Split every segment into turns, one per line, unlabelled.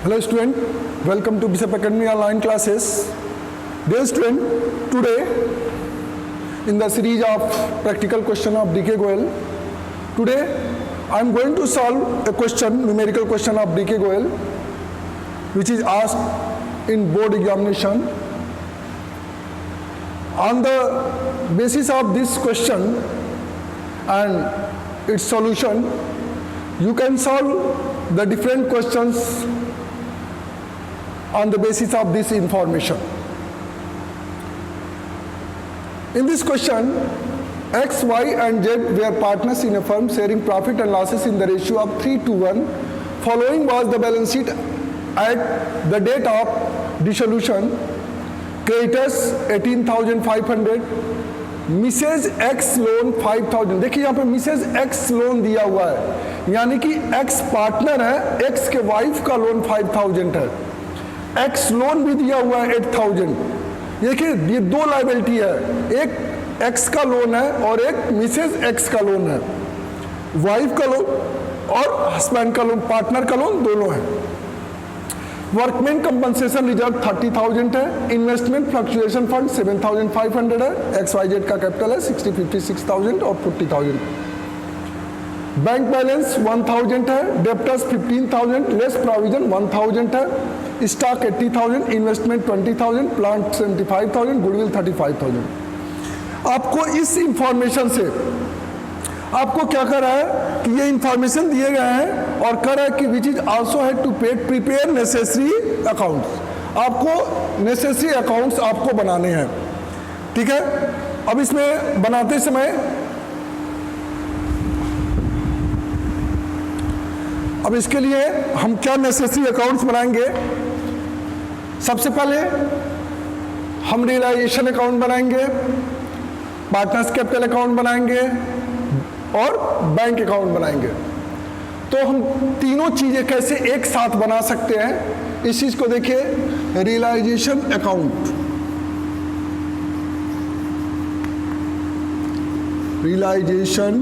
Hello student, welcome to Bishop Academy online classes. Dear student, today in the series of practical question of DK Goel, today I am going to solve a question, numerical question of DK Goel, which is asked in board examination. On the basis of this question and its solution, you can solve the different questions on the basis of this information. In this question, X, Y and Z were partners in a firm sharing profit and losses in the ratio of 3:1. Following was the balance sheet at the date of dissolution. Creditors 18,500, Mrs X loan 5,000. देखिए यहाँ पे Mrs X loan दिया हुआ है, यानी कि ex partner है, x के वाइफ का लोन 5,000 है, एक्स लोन भी दिया हुआ है 8,000. देखिए ये दो लायबिलिटी है, एक एक्स का लोन है और एक मिसेज एक्स का लोन है. वाइफ का लोन और हस्बैंड का लोन, पार्टनर का लोन दोनों है. वर्कमैन कंपनसेशन रिजर्व 30,000 है, इन्वेस्टमेंट फ्लक्चुएशन फंड 7,500 है, XYZ का कैपिटल है 56,000 और 40,000. बैंक बैलेंस 1,000 है, डेप्टर्स 15,000, लेस प्रोविजन 1,000 है, स्टॉक 80,000, इन्वेस्टमेंट 20,000, प्लांट 75,000, गुडविल 35,000. आपको इस इंफॉर्मेशन से आपको क्या कर रहा है कि ये इंफॉर्मेशन दिए गए हैं और कर रहा है कि which is also had to prepare necessary accounts. आपको नेसेसरी अकाउंट्स आपको बनाने हैं, ठीक है. अब इसमें बनाते समय अब इसके लिए हम क्या नेसेसरी अकाउंट्स बनाएंगे. सबसे पहले हम रियलाइजेशन अकाउंट बनाएंगे, पार्टनर्स कैपिटल अकाउंट बनाएंगे और बैंक अकाउंट बनाएंगे. तो हम तीनों चीजें कैसे एक साथ बना सकते हैं, इस चीज को देखिए. रियलाइजेशन अकाउंट, रियलाइजेशन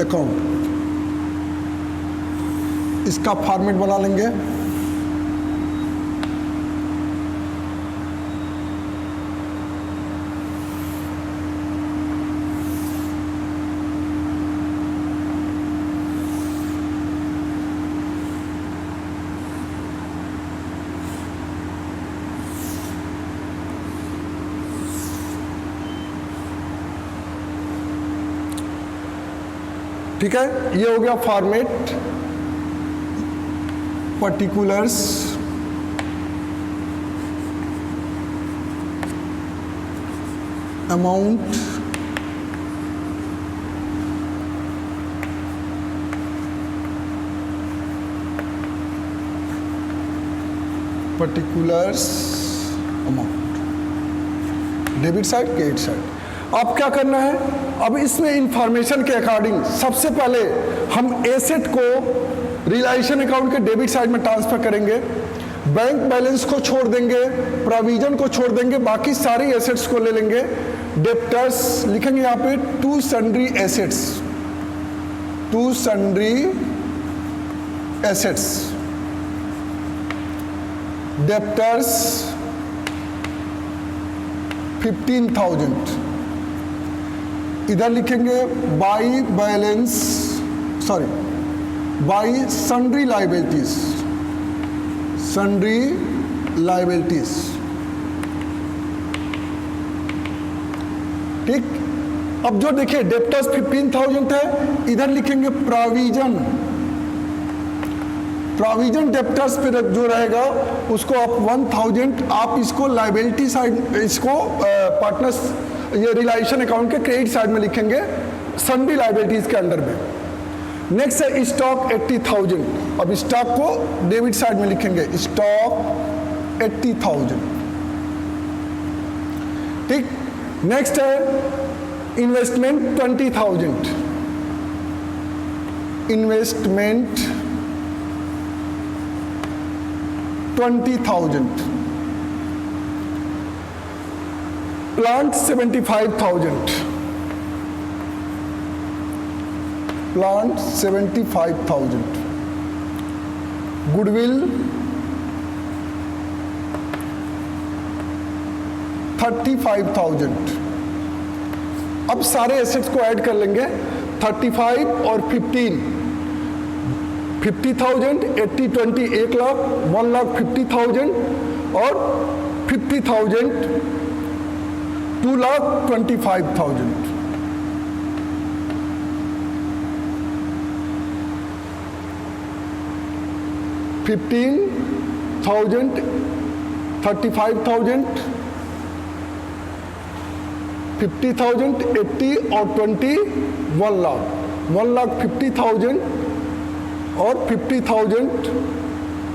अकाउंट, इसका फॉर्मेट बना लेंगे. ठीक है, ये हो गया format. Particulars, amount, particulars, amount, debit side, credit side. अब क्या करना है, अब इसमें इंफॉर्मेशन के अकॉर्डिंग सबसे पहले हम एसेट को रियलाइजेशन अकाउंट के डेबिट साइड में ट्रांसफर करेंगे, बैंक बैलेंस को छोड़ देंगे, प्रोविजन को छोड़ देंगे, बाकी सारी एसेट्स को ले लेंगे. डेप्टर्स लिखेंगे यहाँ पे to sundry assets, to sundry assets. Debtors 15,000. इधर लिखेंगे by balance, sorry by sundry liabilities, sundry liabilities. ठीक. अब जो देखिए डेप्टर्स 15,000 है, इधर लिखेंगे प्रोविजन. प्रोविजन डेप्टर्स पे जो रहेगा उसको आप 1,000 आप इसको लाइबिलिटी साइड, इसको पार्टनर्स ये रियलाइजेशन अकाउंट के क्रेडिट साइड में लिखेंगे, सन्ड्री लाइबिलिटीज के अंडर में. नेक्स्ट है स्टॉक 80,000. अब स्टॉक को डेबिट साइड में लिखेंगे, स्टॉक 80,000. ठीक. नेक्स्ट है investment 20,000, investment 20,000. Plant 75,000, plant 75,000. Goodwill 35,000। अब सारे एसेट्स को ऐड कर लेंगे, 35 और 15, 50,000, 80, 20, 1 लाख, 1,50,000 और 50,000, 2,25,000। $15,000, 35,000, 50,000, 80 और 20, 1 लाख, 1,50,000 और 50,000,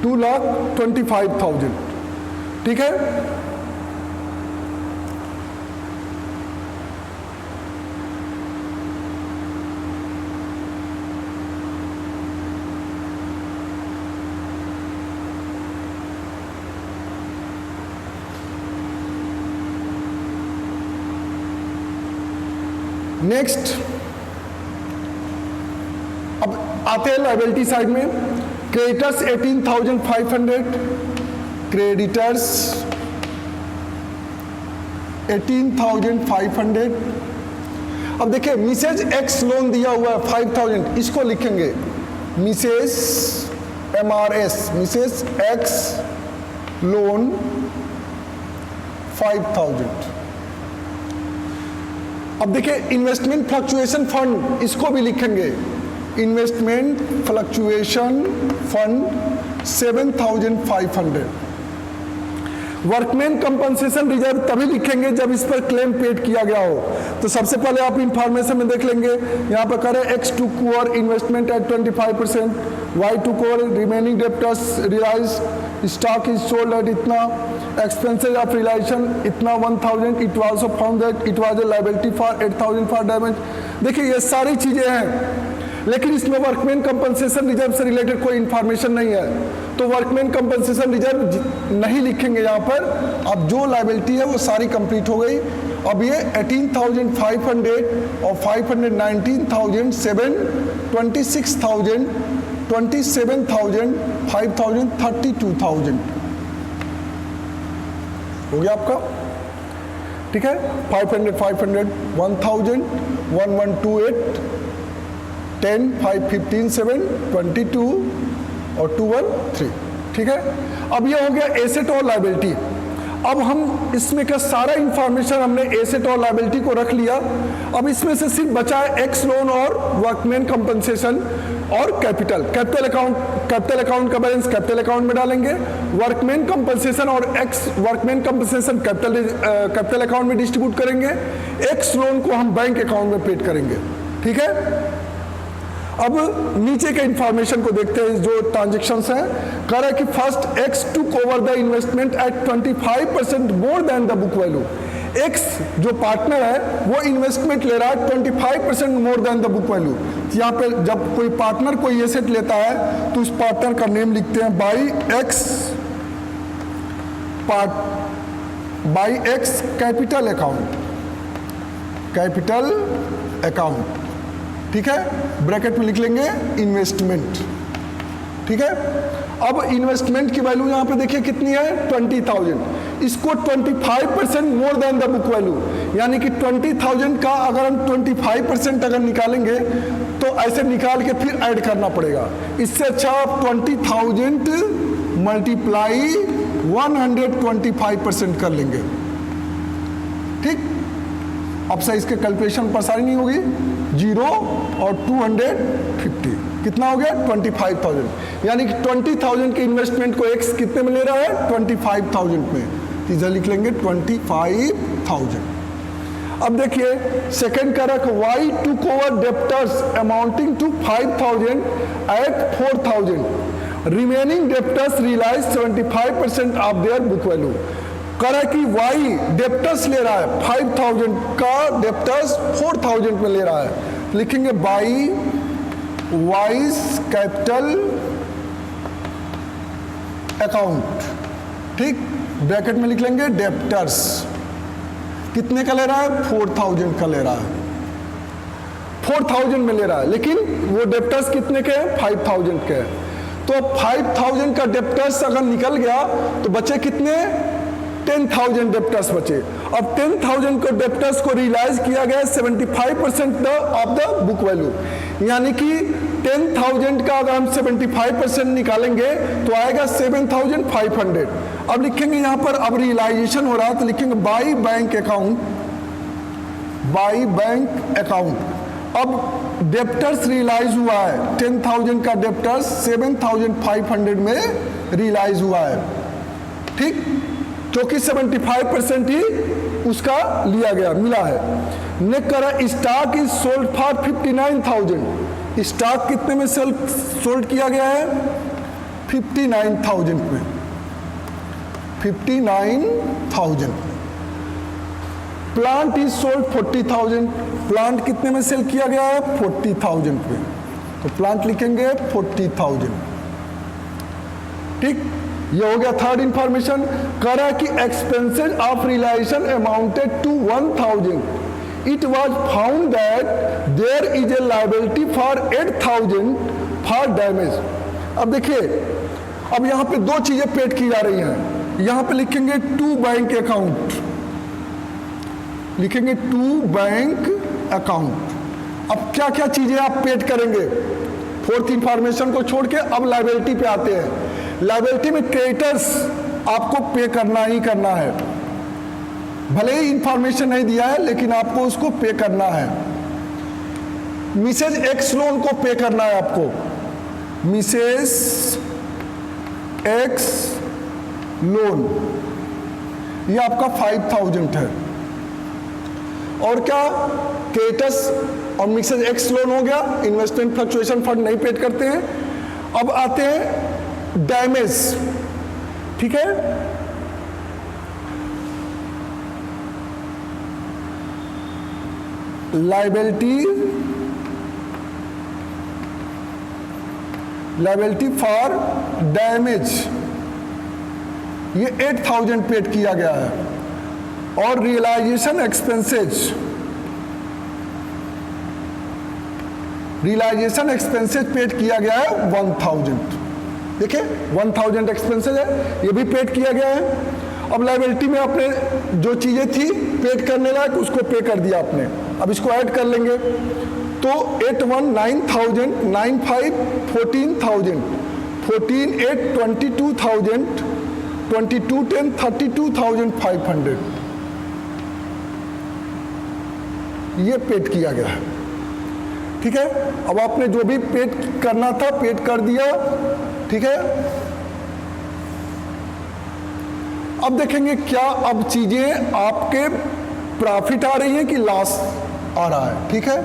2,25,000। ठीक है, नेक्स्ट अब आते हैं लायबिलिटी साइड में। Creditors 18,500, creditors 18,500। अब देखिए मिसेज एक्स लोन दिया हुआ है 5,000, इसको लिखेंगे Mrs MRS, Mrs X loan 5,000। अब देखिए इन्वेस्टमेंट फ्लक्चुएशन फंड, इसको भी लिखेंगे इन्वेस्टमेंट फ्लक्चुएशन फंड 7,500। वर्कमैन कंपनसेशन रिजर्व तभी लिखेंगे जब इस पर क्लेम पेड किया गया हो। तो सबसे पहले आप इंफॉर्मेशन में देख लेंगे, यहाँ पर करें X took over investment at 25%, Y took over remaining debtors realise stock is sold at इतना, एक्सपेंसेज ऑफ रियलाइजेशन इतना 1,000, it was also found that it was a liability for 8,000 for damage. देखिए ये सारी चीजें हैं, लेकिन इसमें वर्कमैन कंपनसेशन रिजर्व से रिलेटेड कोई इंफॉर्मेशन नहीं है, तो वर्कमैन कंपनसेशन रिजर्व नहीं लिखेंगे यहाँ पर। अब जो लायबिलिटी है वो सारी कंप्लीट हो गई। अब ये 18,500 और 519,000, 26,000, 27,000, 5,000, 32,000 हो गया आपका। ठीक है, 500, 500, 1,000, 1,128, 10, 5, 15, 7, 22 और 213। ठीक है, अब ये हो गया एसेट और लायबिलिटी। अब हम इसमें का सारा इंफॉर्मेशन हमने एसेट और लायबिलिटी को रख लिया। अब इसमें से सिर्फ बचा है एक्स लोन और वर्कमैन कंपनसेशन और कैपिटल अकाउंट का बैलेंस कैपिटल अकाउंट में डालेंगे, वर्कमैन कंपनसेशन और x workman compensation capital account में डिस्ट्रीब्यूट करेंगे, एक्स लोन को हम बैंक अकाउंट में पेड करेंगे। ठीक है, अब नीचे के इंफॉर्मेशन को देखते हैं, जो ट्रांजेक्शन्स हैं। कह रहा है कि first x took over the investment at 25% more than the book value. X जो पार्टनर है वो इन्वेस्टमेंट ले रहा है 25% more than the book value. यहाँ पे जब कोई पार्टनर कोई एसेट लेता है तो उस पार्टनर का नेम लिखते हैं बाई एक्स कैपिटल अकाउंट। ठीक है, ब्रैकेट में लिख लेंगे इन्वेस्टमेंट। ठीक है, अब इन्वेस्टमेंट की वैल्यू यहाँ पे देखिए कितनी है 20,000, इसको 25% more than the book value, यानी कि 20,000 का अगर हम 25% अगर निकालेंगे तो ऐसे निकाल के फिर ऐड करना पड़ेगा। इससे अच्छा आप 20,000 मल्टीप्लाई 125% कर लेंगे। ठीक, अब से इसके कैलकुलेशन परेशानी नहीं होगी। 0 और 250 कितना हो गया 25,000, यानी कि 20,000 के इन्वेस्टमेंट को एक्स कितने में ले रहा है 25,000 में, तीसरा लिख लेंगे 25,000। अब देखिए सेकंड कारक Y took over debtors amounting to 5,000 at 4,000, remaining debtors realise 75% of their book value. करा कि वाई डेप्टर्स ले रहा है 5,000 का, डेप्टर्स 4,000 में ले रहा है, लिखेंगे बाई वाइज कैपिटल अकाउंट। ठीक, ब्रैकेट में लिख लेंगे डेप्टर्स कितने का ले रहा है 4,000 का ले रहा है, 4,000 में ले रहा है, लेकिन वो डेप्टर्स कितने के हैं 5,000 के हैं। तो 5000 का डेप्टर्स अगर निकल गया तो बचे कितने, 10,000 डेप्टर्स बचे। अब 10,000 को डेप्टर्स को रियलाइज किया गया 75% ऑफ द बुक वैल्यू, यानी कि 10,000 का अगर हम 75% निकालेंगे तो आएगा 7,500। अब लिखेंगे यहां पर, अब रियलाइजेशन हो रहा है तो लिखेंगे by bank account, by bank account. अब डेप्टर्स रियलाइज हुआ है, 10,000 का डेप्टर्स 7,500 में रियलाइज हुआ है, ठीक, क्योंकि 75% ही उसका लिया गया, मिला है। नेक्स्ट करा stock is sold for 59,000, stock कितने में सोल्ड किया गया है, 59,000 में, 59,000। प्लांट इज सोल्ड 40,000, प्लांट कितने में सेल किया गया है, 40,000 पे, तो प्लांट लिखेंगे 40,000, ठीक। ये हो गया थर्ड इंफॉर्मेशन। करा कि expenses of realisation amounted to 1,000, it was found that there is a liability for 8,000 for damage. अब देखिए, अब यहां पे दो चीजें पेड की जा रही हैं, यहां पे लिखेंगे टू बैंक अकाउंट, लिखेंगे टू बैंक अकाउंट। अब क्या क्या चीजें आप पेड करेंगे, फोर्थ इंफॉर्मेशन को छोड़ के अब लायबिलिटी पे आते हैं। लायबिलिटी में क्रेडिटर्स आपको पे करना ही करना है, भले ही इंफॉर्मेशन नहीं दिया है लेकिन आपको उसको पे करना है। मिसेज एक्स लोन को पे करना है आपको, मिसेज एक्स लोन, ये आपका 5,000 है। और क्या, क्रेडिटर्स और मिसेज एक्स लोन हो गया, इन्वेस्टमेंट फ्लक्चुएशन फंड नहीं पेड करते हैं। अब आते हैं डैमेज, ठीक है, लायबिलिटी फॉर डैमेज, ये 8,000 पेड किया गया है। और realisation expenses, realisation expenses paid किया गया है 1,000, देखिए 1,000 एक्सपेंसेस है, ये भी पेड किया गया है। अब लायबिलिटी में आपने जो चीजें थी पेड करने लायक उसको पे कर दिया आपने। अब इसको ऐड कर लेंगे तो 8 1 9,000, 9 5 14,000, 14 8 22,000, 22 10 32,500, ये पेड किया गया है, ठीक है। अब आपने जो भी पेड करना था पेड कर दिया, ठीक है। अब देखेंगे क्या अब चीजें आपके प्रॉफिट आ रही है कि लॉस आ रहा है, ठीक है।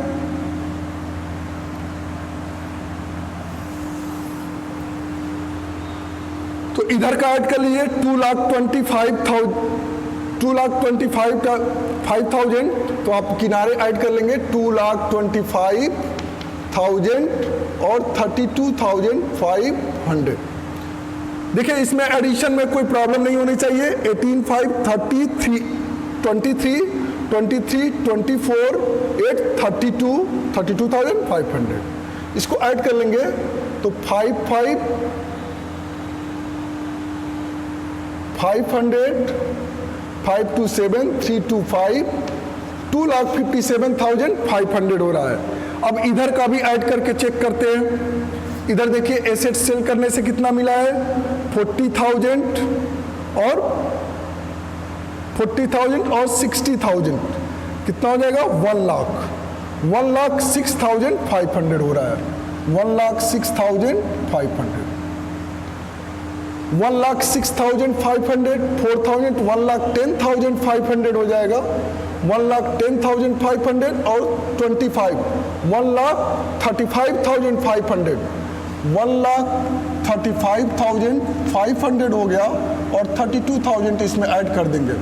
तो इधर का ऐड कर लीजिए 2,25,000, तो आप किनारे ऐड कर लेंगे 2,25,000 और 32,500। देखिए इसमें एडिशन में कोई प्रॉब्लम नहीं होनी चाहिए। 18 5 33 23 23 24 8 32 32,500, इसको ऐड कर लेंगे तो 5 5 500 5 2 7 3 2 5 2,57,500 हो रहा है। अब इधर का भी ऐड करके चेक करते हैं। इधर देखिए एसेट सेल करने से कितना मिला है 40,000 और 60,000, कितना हो जाएगा 1 लाख, 1,06,500 हो रहा है, 1,06,500, 1,06,500 4,000 1,10,500 हो जाएगा, 1,10,500 और 25 1,35,500, 1,35,500 हो गया और 32,000 इसमें ऐड कर देंगे,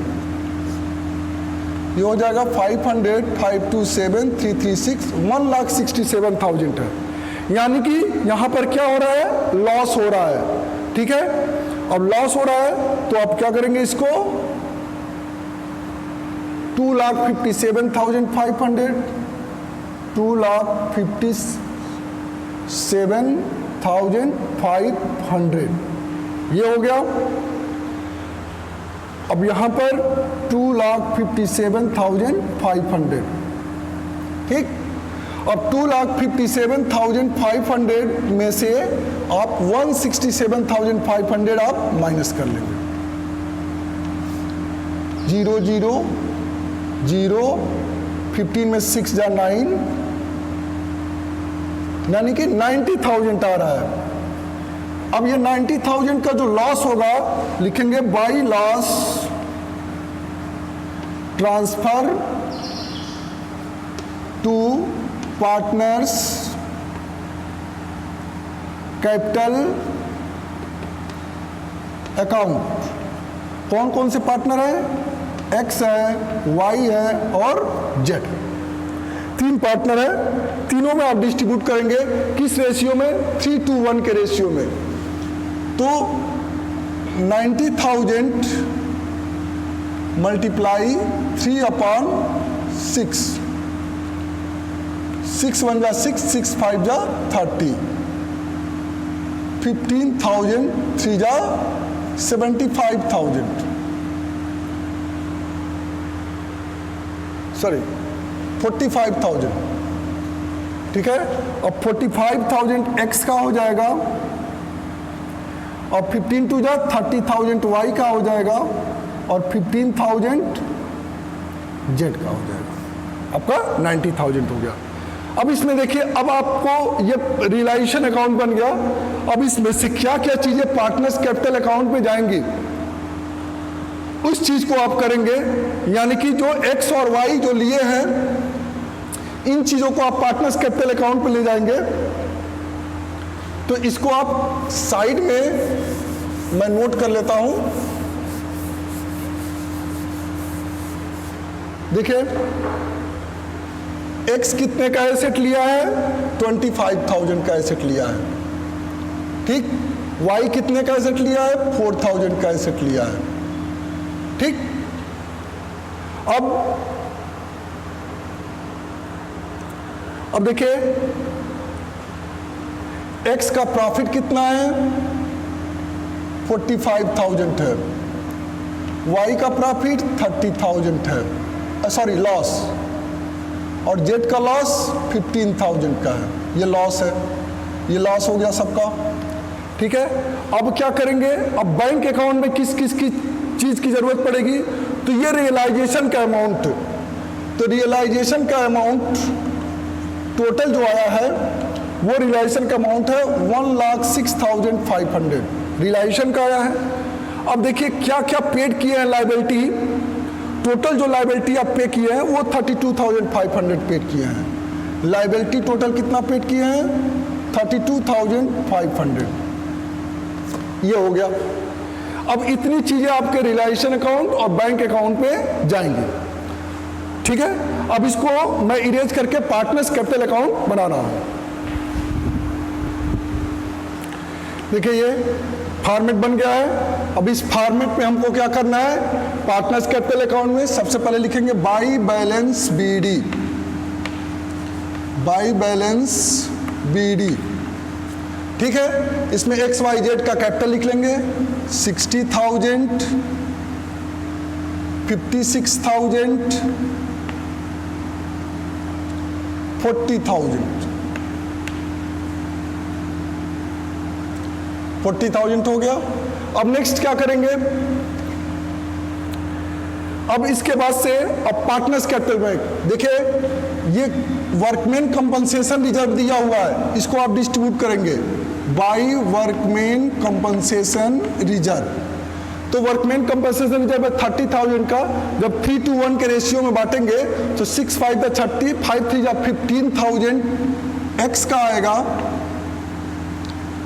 ये हो जाएगा 500 527 336 1,67,000 है। यानी कि यहां पर क्या हो रहा है, लॉस हो रहा है, ठीक है। अब लॉस हो रहा है तो आप क्या करेंगे, इसको 2,57,500 2,57,500 7,500, ये हो गया। अब यहां पर 2,57,500, ठीक। अब 2,57,500 में से आप 167,500 आप माइनस कर लेंगे। 0 0 0, 15 में 6 जा 9, यानी कि 90,000 आ रहा है। अब ये 90,000 का जो लॉस होगा लिखेंगे by loss transfer to partners capital account. कौन कौन से पार्टनर है? एक्स है, वाई है और जेड। 3 पार्टनर है, तीनों में आप डिस्ट्रीब्यूट करेंगे किस रेशियो में? 3:1 के रेशियो में। तो 90,000 मल्टीप्लाई 3/6, 6 1 जा 6, 6 5 जा 30, 15,000 3 जा 75,000, सॉरी 45,000, ठीक है। अब 45,000 एक्स का हो जाएगा और 15 2 जा 30,000 वाई का हो जाएगा और 15,000 जेड का हो जाएगा। आपका 90,000 हो गया। अब इसमें देखिए, अब आपको ये रियलाइजेशन अकाउंट बन गया। अब इसमें से क्या क्या चीजें पार्टनर्स कैपिटल अकाउंट में जाएंगी उस चीज को आप करेंगे, यानी कि जो एक्स और वाई जो लिए हैं इन चीजों को आप पार्टनर्स कैपिटल अकाउंट पे ले जाएंगे। तो इसको आप साइड में मैं नोट कर लेता हूं। देखिए, एक्स कितने का एसेट लिया है? 25,000 का एसेट लिया है, ठीक। वाई कितने का एसेट लिया है? 4,000 का एसेट लिया है, ठीक। अब देखिए, एक्स का प्रॉफिट कितना है? 45,000 है। वाई का प्रॉफिट 30,000 है, सॉरी लॉस, और जेड का लॉस 15,000 का है। ये लॉस है, ये लॉस हो गया सबका, ठीक है। अब क्या करेंगे? अब बैंक अकाउंट में किस किस की चीज की जरूरत पड़ेगी? तो ये रियलाइजेशन का अमाउंट, तो रियलाइजेशन का अमाउंट टोटल जो आया है वो रियलाइजेशन का अमाउंट है 1,06,500 रियलाइजेशन का आया है। अब देखिए क्या क्या पेड किए हैं लायबिलिटी। टोटल जो लायबिलिटी आप पे किए हैं वो 32,500 पेड किए हैं। लायबिलिटी टोटल कितना पेड किए हैं? 32,500, ये हो गया। अब इतनी चीजें आपके रियलाइजेशन अकाउंट और बैंक अकाउंट में जाएंगी, ठीक है। अब इसको मैं इरेज करके पार्टनर्स कैपिटल अकाउंट बना रहा हूं। देखिए, ये फॉर्मेट बन गया है। अब इस फॉर्मेट में हमको क्या करना है? पार्टनर्स कैपिटल अकाउंट में सबसे पहले लिखेंगे by balance BD, by balance BD, ठीक है। इसमें एक्स वाई जेड का कैपिटल लिख लेंगे 60,000, 56,000, 40,000, 40,000 हो गया। अब नेक्स्ट क्या करेंगे? अब इसके बाद से अब पार्टनर्स कैपिटल में देखिए, ये वर्कमैन कंपनसेशन रिजर्व दिया हुआ है, इसको आप डिस्ट्रीब्यूट करेंगे बाई वर्कमैन कंपनसेशन रिजर्व। तो वर्कमैन कंपनसेशन रिजर्व है 30,000 का। जब 3:1 के रेशियो में बांटेंगे तो 6 5 30, 5 3 15,000 एक्स का आएगा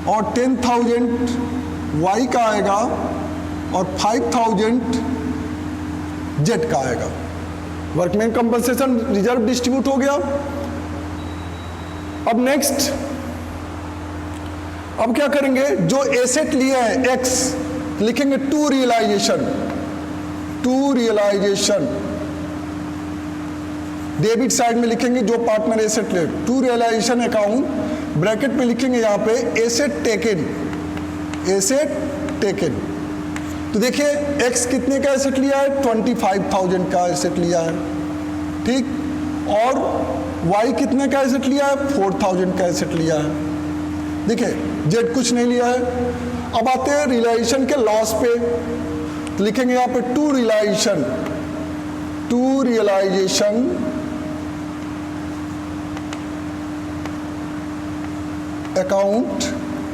और 10,000 वाई का आएगा और 5,000 जेड का आएगा। वर्कमैन कंपनसेशन रिजर्व डिस्ट्रीब्यूट हो गया। अब नेक्स्ट, अब क्या करेंगे? जो एसेट लिए हैं एक्स, लिखेंगे to realisation, to realisation. Debit side में लिखेंगे जो पार्टनर एसेट ले, टू रियलाइजेशन अकाउंट ब्रैकेट में लिखेंगे यहाँ पे एसेट टेकन, एसेट टेकन। तो देखिए x कितने का एसेट लिया है, 25,000 का एसेट लिया है, ठीक, और y कितने का एसेट लिया है, 4,000 का एसेट लिया है। देखिए z कुछ नहीं लिया है। अब आते हैं रियलाइजेशन के लॉस पे, तो लिखेंगे यहाँ पे टू रियलाइजेशन अकाउंट,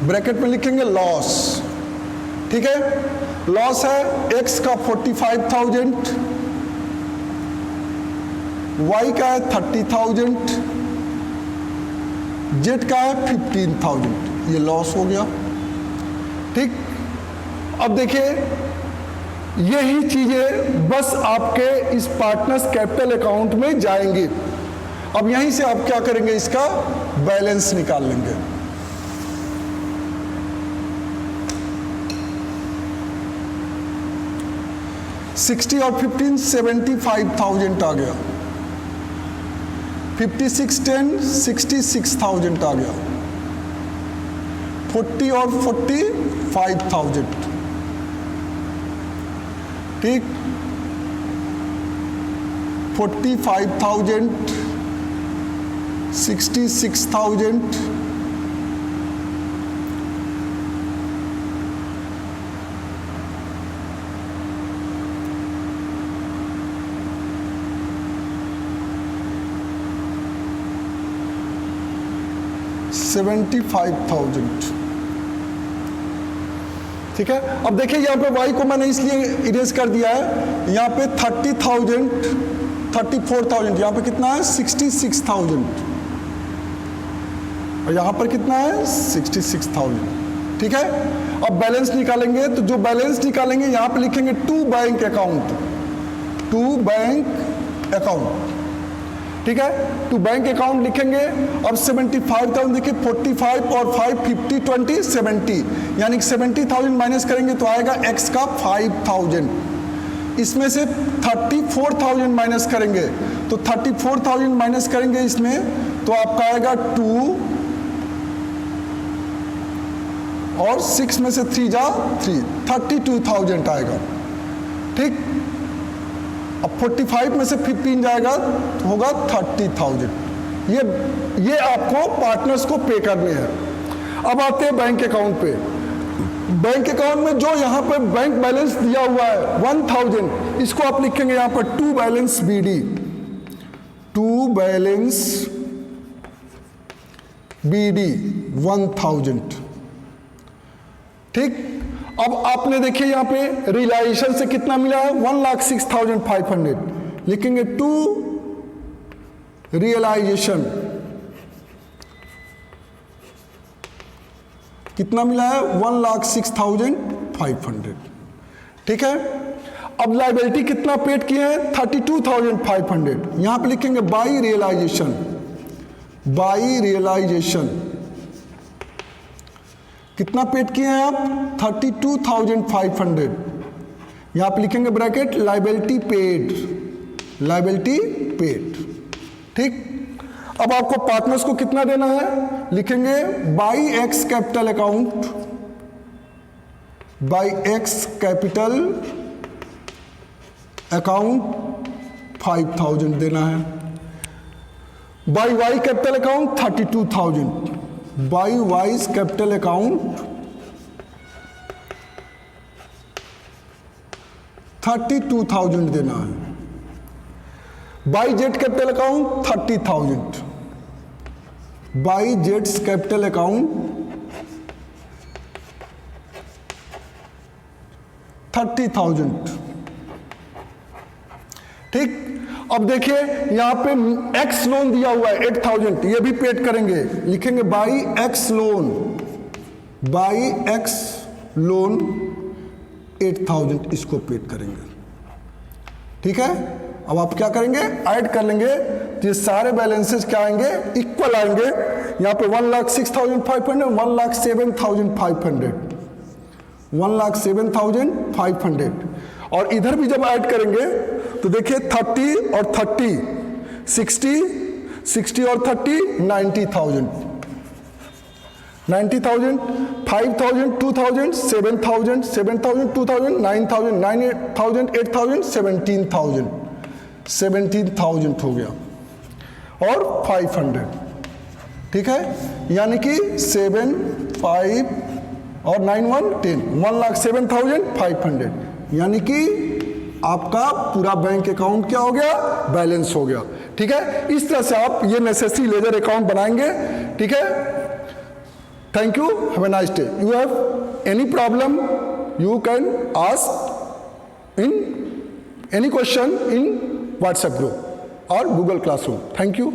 ब्रैकेट में लिखेंगे लॉस, ठीक है। लॉस है x का 45,000, y का है 30,000, z का है 15,000, ये लॉस हो गया, ठीक। अब देखिए यही चीजें बस आपके इस पार्टनर्स कैपिटल अकाउंट में जाएंगी। अब यहीं से आप क्या करेंगे, इसका बैलेंस निकाल लेंगे। $60 और 15 75,000 आ गया, 56 10 66,000 आ गया, 40 और 40 5,000, ठीक, 45,000 66,000 75,000, ठीक है। अब देखिए यहाँ पे y को मैंने इसलिए इरेज कर दिया है, यहाँ पे 30,000 34,000, यहाँ पे कितना है 66,000, और यहाँ पर कितना है 66,000, ठीक है। अब बैलेंस निकालेंगे, तो जो बैलेंस निकालेंगे यहाँ पे लिखेंगे टू बैंक अकाउंट, ठीक है, टू बैंक अकाउंट लिखेंगे। अब 75,000 देखिए 45 और 5 50 20 70, यानी कि 70,000 माइनस करेंगे तो आएगा x का 5,000, इसमें से 34,000 माइनस करेंगे, तो 34,000 माइनस करेंगे इसमें तो आपका आएगा 2 और 6 में से 3 जा 3, 32,000 आएगा, ठीक। अब 45 में से 15 जाएगा तो होगा 30,000। ये आपको पार्टनर्स को पे करने हैं। अब आते हैं बैंक अकाउंट पे। बैंक अकाउंट में जो यहाँ पर बैंक बैलेंस दिया हुआ है 1,000, इसको आप लिखेंगे यहाँ पर to balance BD, to balance BD 1,000, ठीक। अब आपने देखिए यहाँ पे रियलाइजेशन से कितना मिला है, 1,06,500, लिखेंगे टू रियलाइजेशन कितना मिला है, 1,06,500, ठीक है। अब लायबिलिटी कितना पेड किए हैं, 32,500, यहां पे लिखेंगे बाई रियलाइजेशन कितना पेड किए हैं आप, 32,500, यहां पे लिखेंगे ब्रैकेट लायबिलिटी पेड, ठीक। अब आपको पार्टनर्स को कितना देना है, लिखेंगे बाई एक्स कैपिटल अकाउंट 5,000 देना है, by Y capital account 32,000, by Y's capital account 32,000 देना है, by Z capital account 30,000, by जेड्स कैपिटल अकाउंट 30,000, ठीक। अब देखिए यहां पे एक्स लोन दिया हुआ है 8,000, ये भी पेड करेंगे, लिखेंगे बाई एक्स लोन 8,000, इसको पेड करेंगे, ठीक है। अब आप क्या करेंगे, ऐड कर लेंगे, तो ये सारे बैलेंसेस क्या आएंगे, इक्वल आएंगे। यहाँ पे 1,06,500, 1,07,500, 1,07,500, और इधर भी जब ऐड करेंगे तो देखिए 30 और 30 60 और 30 90,000, 90,000, 5,000, 2,000, 7,000, 7,000, 2,000, 9,000, 9,000, 8,000, 17,000, 17,000 हो गया और 500, ठीक है, यानी कि 7, 5 और 9, 1, 10, 1,07,500, यानी कि आपका पूरा बैंक अकाउंट क्या हो गया, बैलेंस हो गया, ठीक है। इस तरह से आप ये नेसेसरी लेजर अकाउंट बनाएंगे, ठीक है। Thank you. Have a nice day. You have any problem, you can ask in any question in WhatsApp group or Google Classroom. Thank you.